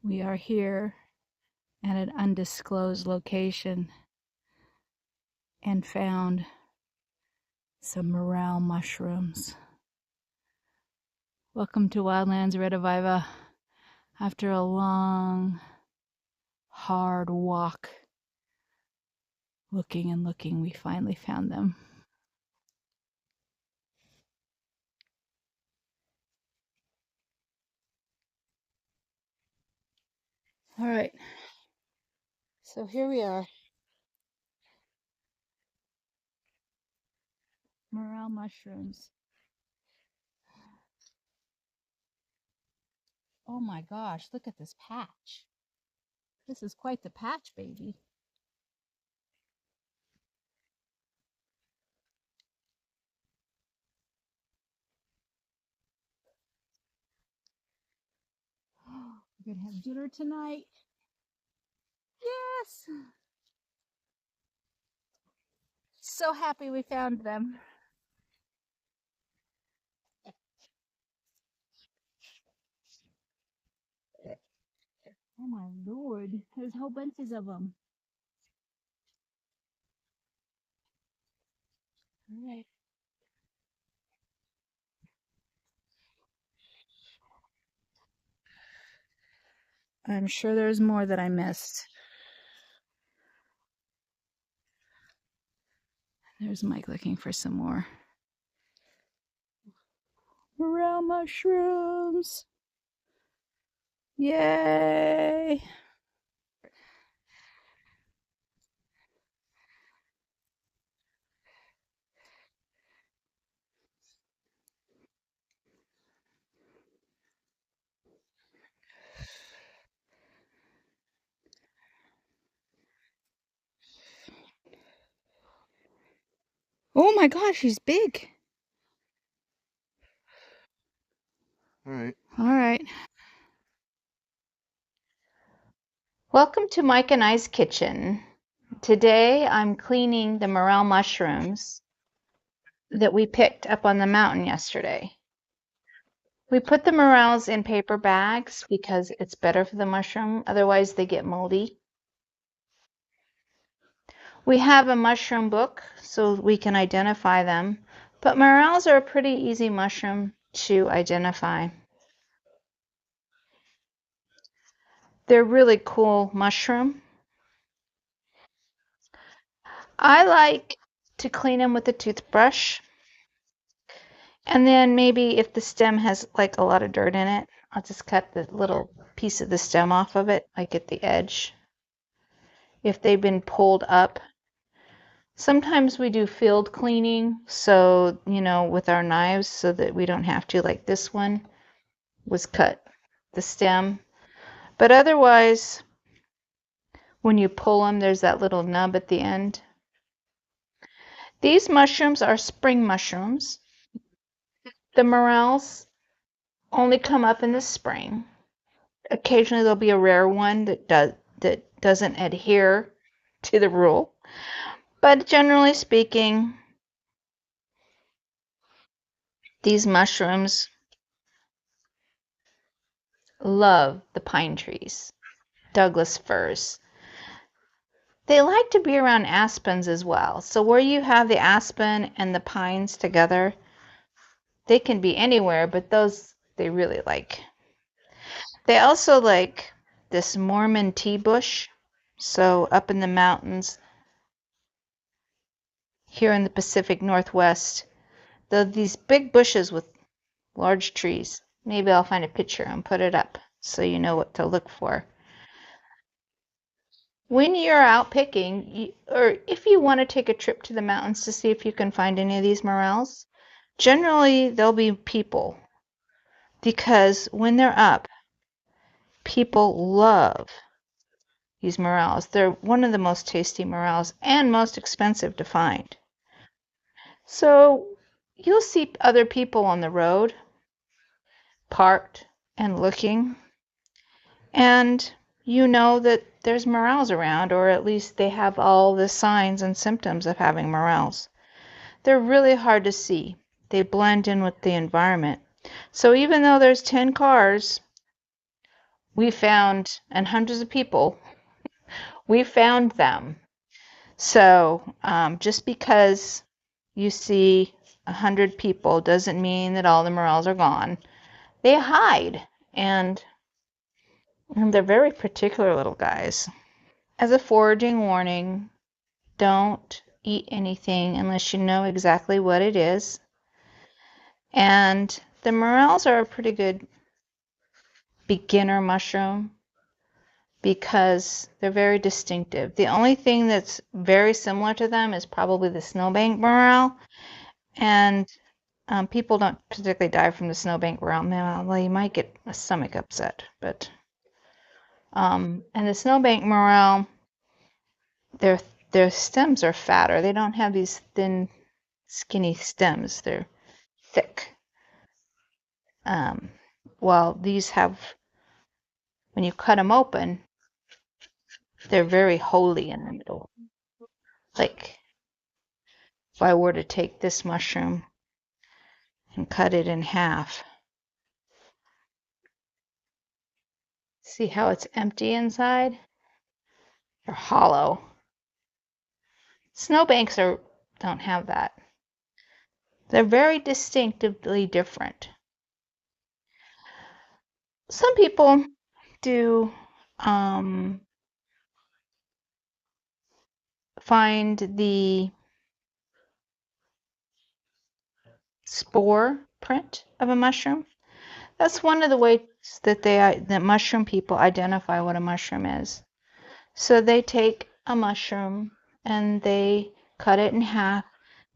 We are here at an undisclosed location and found some morel mushrooms. Welcome to Wildlands Rediviva. After a long, hard walk, looking and looking, we finally found them. All right, so here we are. Morel mushrooms. Oh my gosh, look at this patch. This is quite the patch, baby. We're gonna have dinner tonight. Yes! So happy we found them. Oh my lord, there's whole bunches of them. All right. I'm sure there's more that I missed. There's Mike looking for some more. Morel mushrooms. Yay! Oh my gosh, he's big. All right. All right. Welcome to Mike and I's kitchen. Today I'm cleaning the morel mushrooms that we picked up on the mountain yesterday. We put the morels in paper bags because it's better for the mushroom, otherwise they get moldy. We have a mushroom book so we can identify them, but morels are a pretty easy mushroom to identify. They're really cool mushroom. I like to clean them with a toothbrush, and then maybe if the stem has like a lot of dirt in it, I'll just cut the little piece of the stem off of it, like at the edge. If they've been pulled up, sometimes we do field cleaning, so, with our knives so that we don't have to, like this one was cut, the stem. But otherwise, when you pull them, there's that little nub at the end. These mushrooms are spring mushrooms. The morels only come up in the spring. Occasionally there'll be a rare one that doesn't adhere to the rule. But generally speaking, these mushrooms love the pine trees, Douglas firs. They like to be around aspens as well. So where you have the aspen and the pines together, they can be anywhere, but those they really like. They also like this Mormon tea bush. So up in the mountains here in the Pacific Northwest, these big bushes with large trees. Maybe I'll find a picture and put it up so you know what to look for. When you're out picking, or if you want to take a trip to the mountains to see if you can find any of these morels, generally there'll be people because when they're up, people love these morels. They're one of the most tasty morels and most expensive to find. So you'll see other people on the road parked and looking, and you know that there's morels around, or at least they have all the signs and symptoms of having morels. They're really hard to see. They blend in with the environment. So even though there's 10 cars, we found, and hundreds of people, we found them. So just because you see 100 people doesn't mean that all the morels are gone. They hide, and they're very particular little guys. As a foraging warning, don't eat anything unless you know exactly what it is. And the morels are a pretty good beginner mushroom because they're very distinctive. The only thing that's very similar to them is probably the snowbank morel, and people don't particularly die from the snowbank morel. Well, you might get a stomach upset, but and the snowbank morel, their their stems are fatter. They don't have these thin, skinny stems. They're thick. Um, while these have, when you cut them open, they're very holy in the middle. Like if I were to take this mushroom and cut it in half, see how it's empty inside? They're hollow. Snowbanks don't have that. They're very distinctively different. Some people do find the spore print of a mushroom. That's one of the ways that that mushroom people identify what a mushroom is. So they take a mushroom and they cut it in half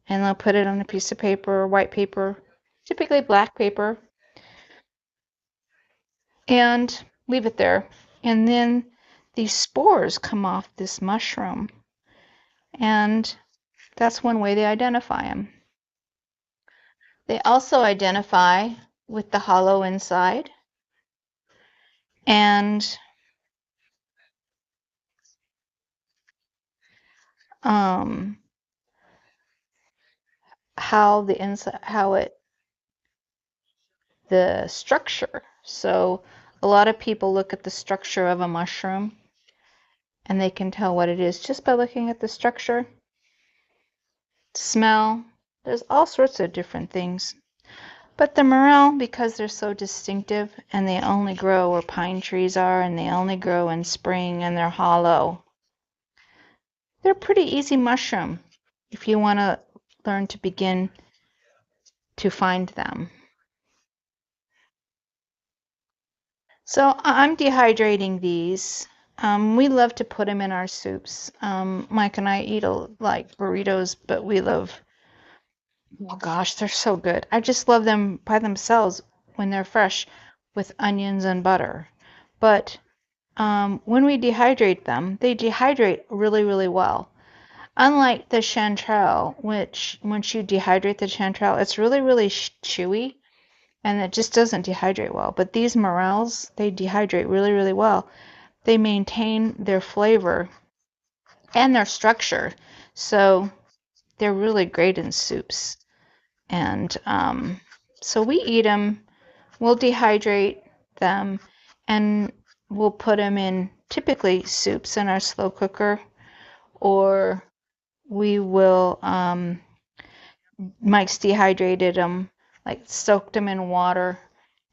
and they'll put it on a piece of paper or white paper, typically black paper, and leave it there. And then these spores come off this mushroom, and that's one way they identify them. They also identify with the hollow inside and um, how the inside, the structure. So a lot of people look at the structure of a mushroom and they can tell what it is just by looking at the structure. Smell, there's all sorts of different things. But the morel, because they're so distinctive and they only grow where pine trees are and they only grow in spring and they're hollow, they're pretty easy mushroom if you want to learn to begin to find them. So I'm dehydrating these. We love to put them in our soups. Mike and I eat like burritos, but we love, oh gosh, they're so good. I just love them by themselves when they're fresh with onions and butter. But when we dehydrate them, they dehydrate really, really well. Unlike the chanterelle, which once you dehydrate the chanterelle, it's really, really chewy and it just doesn't dehydrate well. But these morels, they dehydrate really, really well. They maintain their flavor and their structure. So they're really great in soups. And so we eat them, we'll dehydrate them, and we'll put them in typically soups in our slow cooker, or we will, Mike's dehydrated them, like soaked them in water,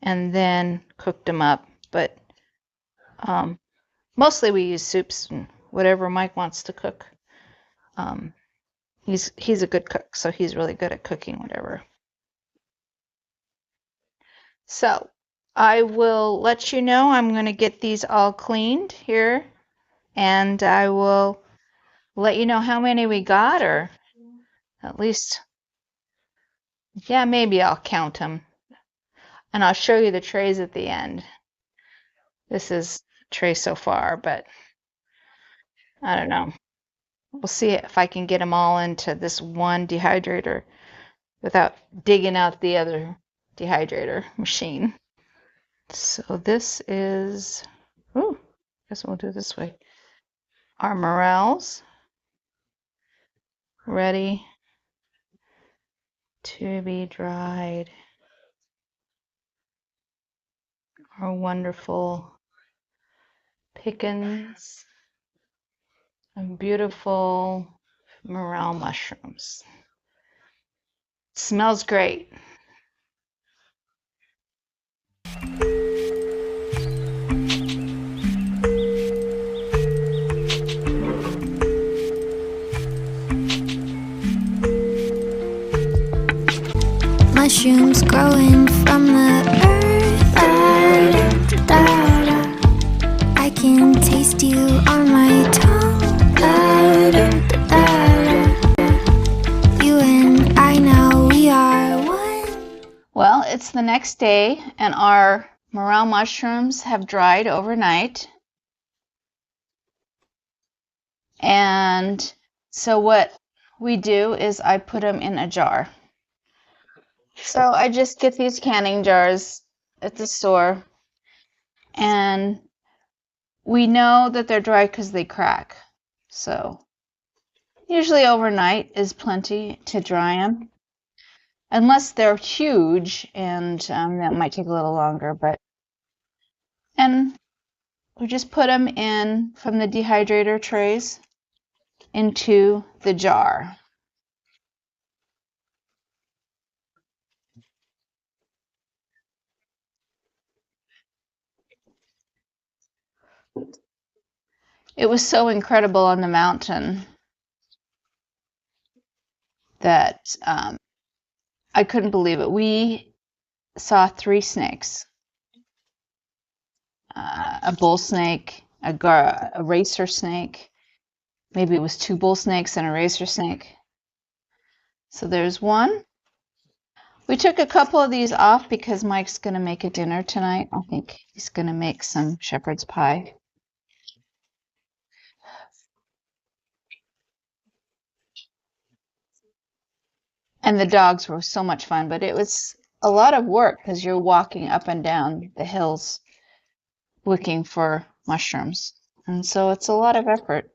and then cooked them up. But mostly we use soups and whatever Mike wants to cook. Um, he's a good cook, so he's really good at cooking whatever. So I will let you know. I'm going to get these all cleaned here, and I will let you know how many we got, or at least, yeah, maybe I'll count them. And I'll show you the trays at the end. This is tray so far, but I don't know. We'll see if I can get them all into this one dehydrator without digging out the other dehydrator machine. So this is, ooh, I guess we'll do it this way. Our morels ready to be dried. Our wonderful pickings and beautiful morel mushrooms. Smells great. Mushrooms growing from the earth. I can taste you on my tongue. You and I know we are one. Well, it's the next day, and our morel mushrooms have dried overnight. And so what we do is I put them in a jar. So I just get these canning jars at the store, and we know that they're dry because they crack. So usually overnight is plenty to dry them, unless they're huge, and that might take a little longer. And we just put them in from the dehydrator trays into the jar. It was so incredible on the mountain that I couldn't believe it. We saw 3 snakes, a bull snake, a racer snake. Maybe it was 2 bull snakes and a racer snake. So there's one. We took a couple of these off because Mike's going to make a dinner tonight. I think he's going to make some shepherd's pie. And the dogs were so much fun, but it was a lot of work because you're walking up and down the hills looking for mushrooms. And so it's a lot of effort.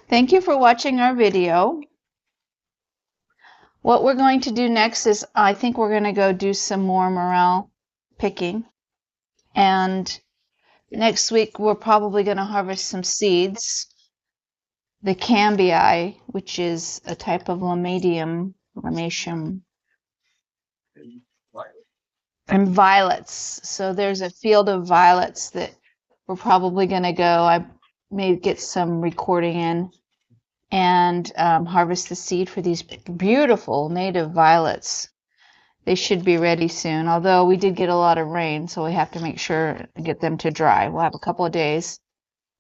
Thank you for watching our video. What we're going to do next is I think we're going to go do some more morel picking. And next week we're probably going to harvest some seeds. The cambii, which is a type of lamadium, and violets. So there's a field of violets that we're probably going to go. I may get some recording in and harvest the seed for these beautiful native violets. They should be ready soon, although we did get a lot of rain, so we have to make sure to get them to dry. We'll have a couple of days.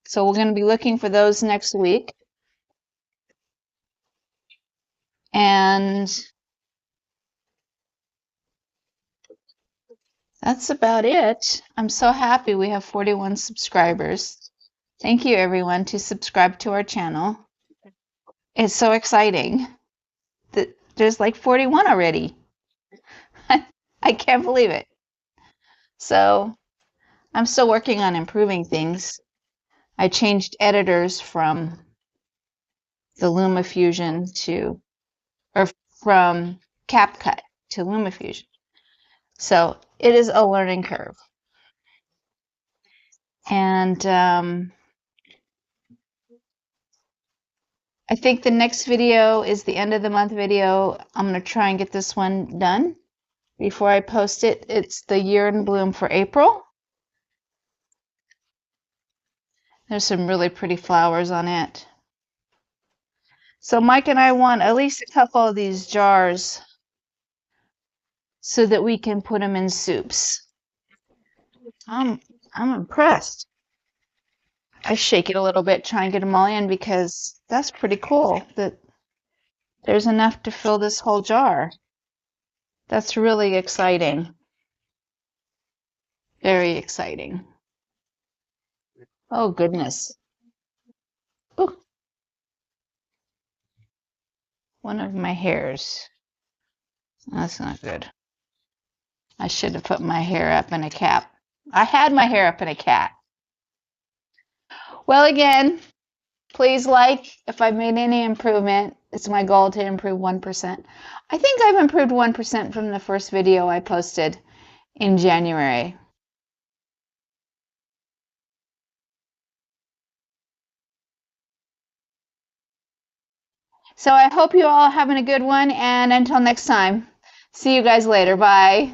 So we're going to be looking for those next week. And that's about it. I'm so happy we have 41 subscribers. Thank you, everyone, to subscribe to our channel. It's so exciting that there's like 41 already. I can't believe it. So I'm still working on improving things. I changed editors from the LumaFusion from CapCut to LumaFusion. So it is a learning curve. And I think the next video is the end of the month video. I'm going to try and get this one done before I post it. It's the year in bloom for April. There's some really pretty flowers on it. So Mike and I want at least a couple of these jars so that we can put them in soups. I'm impressed. I shake it a little bit, try and get them all in, because that's pretty cool that there's enough to fill this whole jar. That's really exciting. Very exciting. Oh, goodness. Ooh. One of my hairs. That's not good. I should have put my hair up in a cap. I had my hair up in a cap. Well, again, please like if I've made any improvement. It's my goal to improve 1%. I think I've improved 1% from the first video I posted in January. So I hope you all are having a good one, and until next time, see you guys later. Bye.